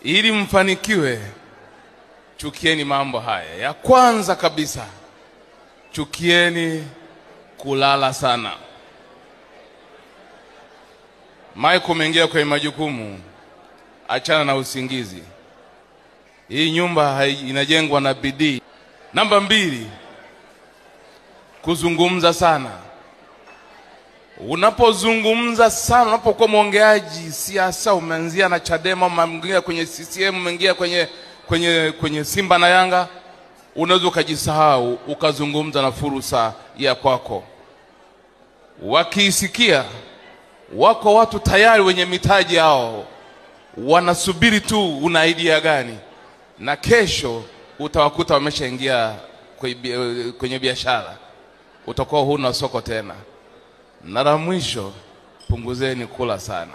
Ili mfanikiwe, chukieni mambo haya. Ya kwanza kabisa, chukieni kulala sana. Michael umeingia kwenye majukumu, achana na usingizi. Hii nyumba inajengwa na bidii. Namba 2, kuzungumza sana. Unapozungumza sana, unapokuwa mwongeaji siasa, umeanzia na Chadema, umeingia kwenye CCM, umeingia kwenye Simba na Yanga, unaweza ukajisahau ukazungumza na fursa ya kwako. Wakiisikia, wako watu tayari wenye mitaji hao, wanasubiri tu una idea gani, na kesho utawakuta wameshaingia kwenye biashara, utakuwa huna soko tena. Na la mwisho, punguzeni kula sana.